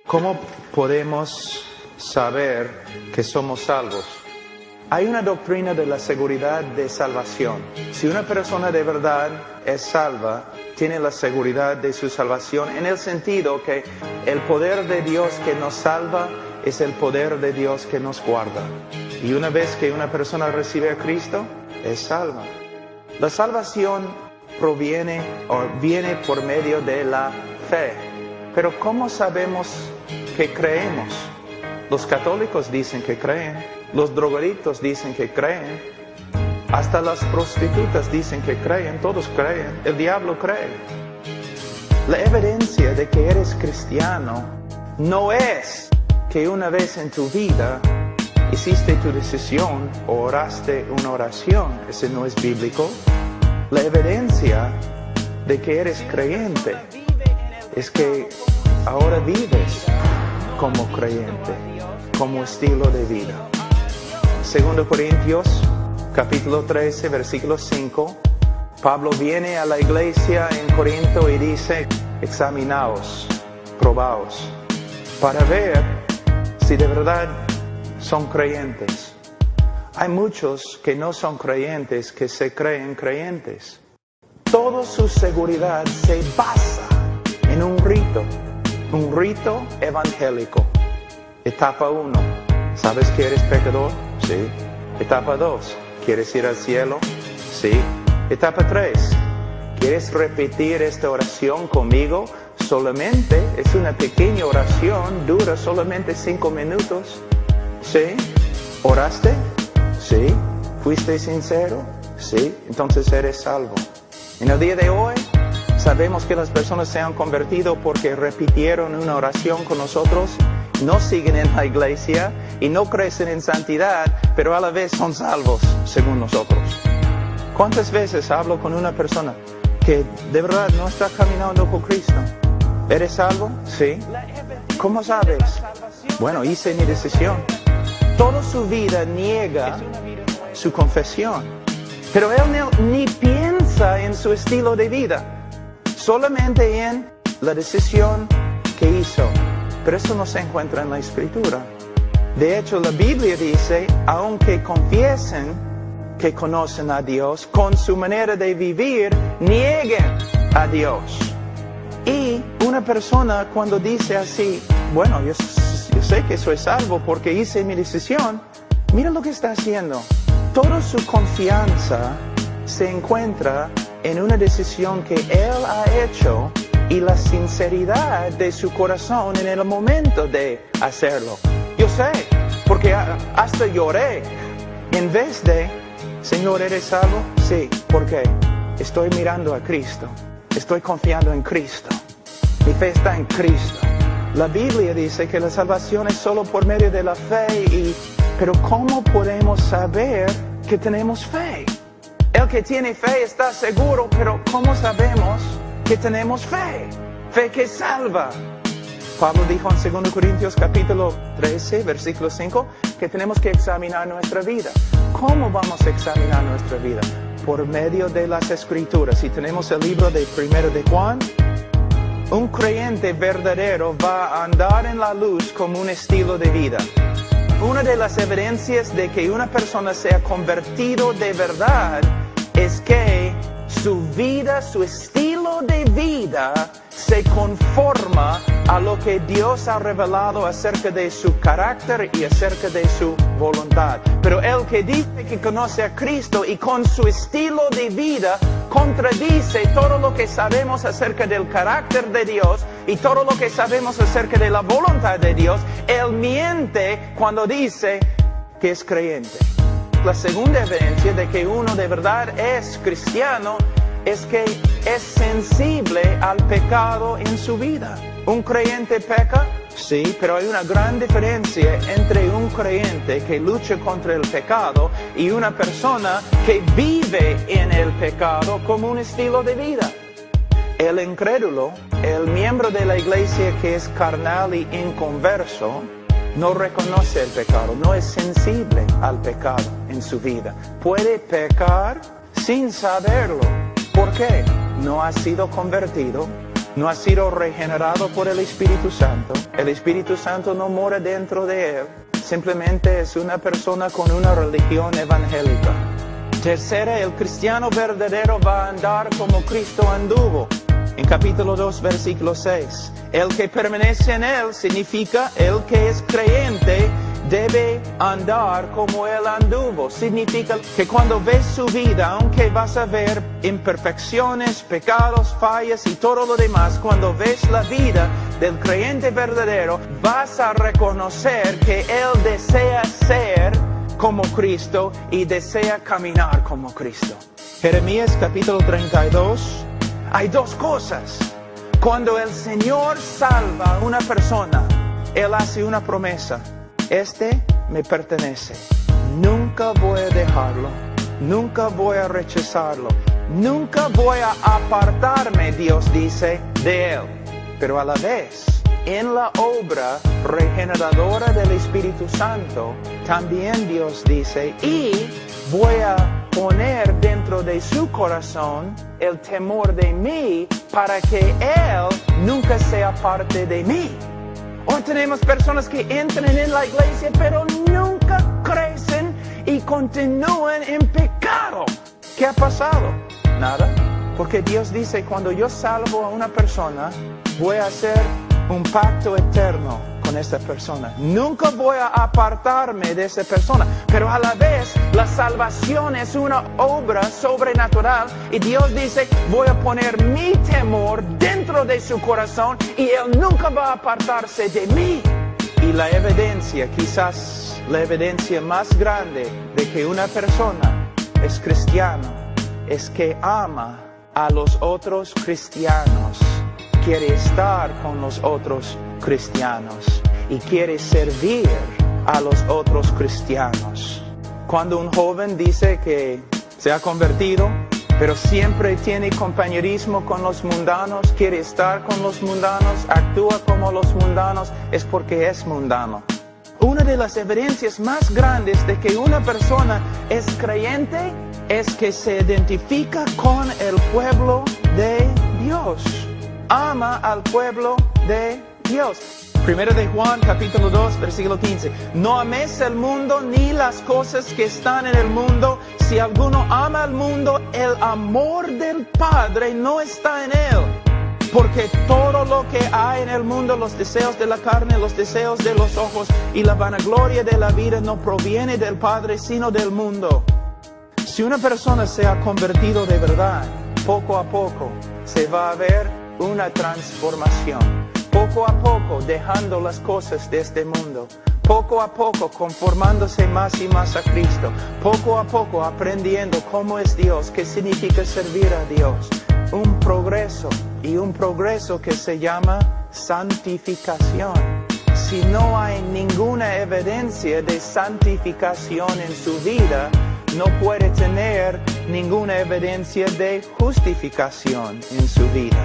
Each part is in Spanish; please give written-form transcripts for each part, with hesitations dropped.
¿Cómo podemos saber que somos salvos? Hay una doctrina de la seguridad de salvación. Si una persona de verdad es salva, tiene la seguridad de su salvación en el sentido que el poder de Dios que nos salva es el poder de Dios que nos guarda. Y una vez que una persona recibe a Cristo, es salva. La salvación viene por medio de la fe. Pero ¿cómo sabemos que creemos? Los católicos dicen que creen, los drogadictos dicen que creen, hasta las prostitutas dicen que creen, todos creen, el diablo cree. La evidencia de que eres cristiano no es que una vez en tu vida hiciste tu decisión o oraste una oración, ese no es bíblico. La evidencia de que eres creyente es que ahora vives como creyente, como estilo de vida. 2 Corintios capítulo 13, versículo 5, Pablo viene a la iglesia en Corinto y dice: examinaos, probaos, para ver si de verdad son creyentes. Hay muchos que no son creyentes, que se creen creyentes. Toda su seguridad se basa en un rito evangélico. Etapa 1, ¿sabes que eres pecador? Sí. Etapa 2, ¿quieres ir al cielo? Sí. Etapa 3, ¿quieres repetir esta oración conmigo? Solamente es una pequeña oración, dura solamente 5 minutos. ¿Sí? ¿Oraste? Sí. ¿Fuiste sincero? Sí. Entonces eres salvo. En el día de hoy sabemos que las personas se han convertido porque repitieron una oración con nosotros, no siguen en la iglesia y no crecen en santidad, pero a la vez son salvos, según nosotros. ¿Cuántas veces hablo con una persona que de verdad no está caminando con Cristo? ¿Eres salvo? Sí. ¿Cómo sabes? Bueno, hice mi decisión. Toda su vida niega su confesión, pero él ni piensa en su estilo de vida, solamente en la decisión que hizo. Pero eso no se encuentra en la Escritura. De hecho, la Biblia dice, aunque confiesen que conocen a Dios, con su manera de vivir, nieguen a Dios. Y una persona cuando dice así, bueno, yo sé que soy salvo porque hice mi decisión, mira lo que está haciendo. Toda su confianza se encuentra en una decisión que él ha hecho y la sinceridad de su corazón en el momento de hacerlo. Yo sé, porque hasta lloré. En vez de, Señor, ¿eres salvo? Sí. ¿Por qué? Estoy mirando a Cristo. Estoy confiando en Cristo. Mi fe está en Cristo. La Biblia dice que la salvación es solo por medio de la fe. Pero ¿cómo podemos saber que tenemos fe? El que tiene fe está seguro, pero ¿cómo sabemos que tenemos fe? Fe que salva. Pablo dijo en 2 Corintios capítulo 13, versículo 5, que tenemos que examinar nuestra vida. ¿Cómo vamos a examinar nuestra vida? Por medio de las Escrituras. Si tenemos el libro de 1 de Juan, un creyente verdadero va a andar en la luz como un estilo de vida. Una de las evidencias de que una persona se ha convertido de verdad es que su vida, su estilo de vida se conforma a lo que Dios ha revelado acerca de su carácter y acerca de su voluntad. Pero el que dice que conoce a Cristo y con su estilo de vida contradice todo lo que sabemos acerca del carácter de Dios y todo lo que sabemos acerca de la voluntad de Dios, él miente cuando dice que es creyente. La segunda evidencia de que uno de verdad es cristiano es que es sensible al pecado en su vida. ¿Un creyente peca? Sí, pero hay una gran diferencia entre un creyente que lucha contra el pecado y una persona que vive en el pecado como un estilo de vida. El incrédulo, el miembro de la iglesia que es carnal y inconverso, no reconoce el pecado, no es sensible al pecado en su vida. Puede pecar sin saberlo. ¿Por qué? No ha sido convertido, no ha sido regenerado por el Espíritu Santo, el Espíritu Santo no mora dentro de él, simplemente es una persona con una religión evangélica. Tercera, el cristiano verdadero va a andar como Cristo anduvo. En capítulo 2, versículo 6. El que permanece en él significa el que es creyente debe andar como él anduvo. Significa que cuando ves su vida, aunque vas a ver imperfecciones, pecados, fallas y todo lo demás, cuando ves la vida del creyente verdadero, vas a reconocer que él desea ser como Cristo y desea caminar como Cristo. Jeremías capítulo 32. Hay dos cosas. Cuando el Señor salva a una persona, Él hace una promesa. Este me pertenece. Nunca voy a dejarlo. Nunca voy a rechazarlo. Nunca voy a apartarme, Dios dice, de Él. Pero a la vez, en la obra regeneradora del Espíritu Santo, también Dios dice, y voy a poner dentro de su corazón el temor de mí para que Él nunca sea parte de mí. Hoy tenemos personas que entran en la iglesia pero nunca crecen y continúan en pecado. ¿Qué ha pasado? Nada. Porque Dios dice, cuando yo salvo a una persona, voy a hacer un pacto eterno con esa persona. Nunca voy a apartarme de esa persona. Pero a la vez, la salvación es una obra sobrenatural. Y Dios dice, voy a poner mi temor dentro de su corazón y Él nunca va a apartarse de mí. Y la evidencia, quizás la evidencia más grande de que una persona es cristiano, es que ama a los otros cristianos. Quiere estar con los otros cristianos y quiere servir a los otros cristianos. Cuando un joven dice que se ha convertido, pero siempre tiene compañerismo con los mundanos, quiere estar con los mundanos, actúa como los mundanos, es porque es mundano. Una de las evidencias más grandes de que una persona es creyente es que se identifica con el pueblo de Dios. Ama al pueblo de Dios. Primero de Juan, capítulo 2, versículo 15. No améis el mundo ni las cosas que están en el mundo. Si alguno ama al mundo, el amor del Padre no está en él. Porque todo lo que hay en el mundo, los deseos de la carne, los deseos de los ojos y la vanagloria de la vida no proviene del Padre, sino del mundo. Si una persona se ha convertido de verdad, poco a poco se va a ver una transformación, poco a poco dejando las cosas de este mundo, poco a poco conformándose más y más a Cristo, poco a poco aprendiendo cómo es Dios, qué significa servir a Dios, un progreso y un progreso que se llama santificación. Si no hay ninguna evidencia de santificación en su vida, no puede tener ninguna evidencia de justificación en su vida.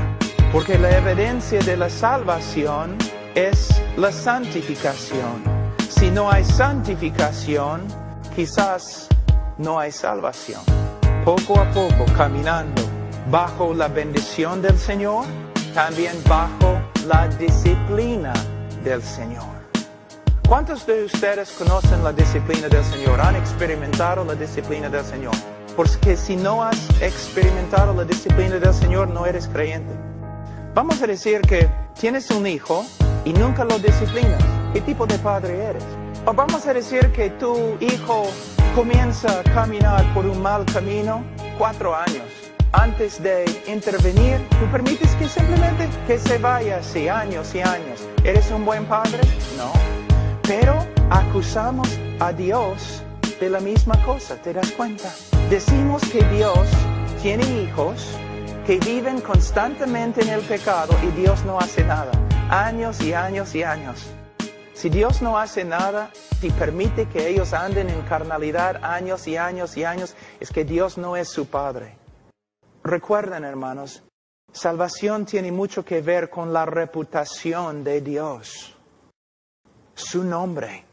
Porque la evidencia de la salvación es la santificación. Si no hay santificación, quizás no hay salvación. Poco a poco, caminando bajo la bendición del Señor, también bajo la disciplina del Señor. ¿Cuántos de ustedes conocen la disciplina del Señor? ¿Han experimentado la disciplina del Señor? Porque si no has experimentado la disciplina del Señor, no eres creyente. Vamos a decir que tienes un hijo y nunca lo disciplinas. ¿Qué tipo de padre eres? O vamos a decir que tu hijo comienza a caminar por un mal camino, 4 años. Antes de intervenir, tú permites que simplemente que se vaya así, años y años. ¿Eres un buen padre? No. Pero acusamos a Dios de la misma cosa, ¿te das cuenta? Decimos que Dios tiene hijos que viven constantemente en el pecado y Dios no hace nada. Años y años y años. Si Dios no hace nada y permite que ellos anden en carnalidad años y años y años, es que Dios no es su Padre. Recuerden, hermanos, salvación tiene mucho que ver con la reputación de Dios. Su nombre.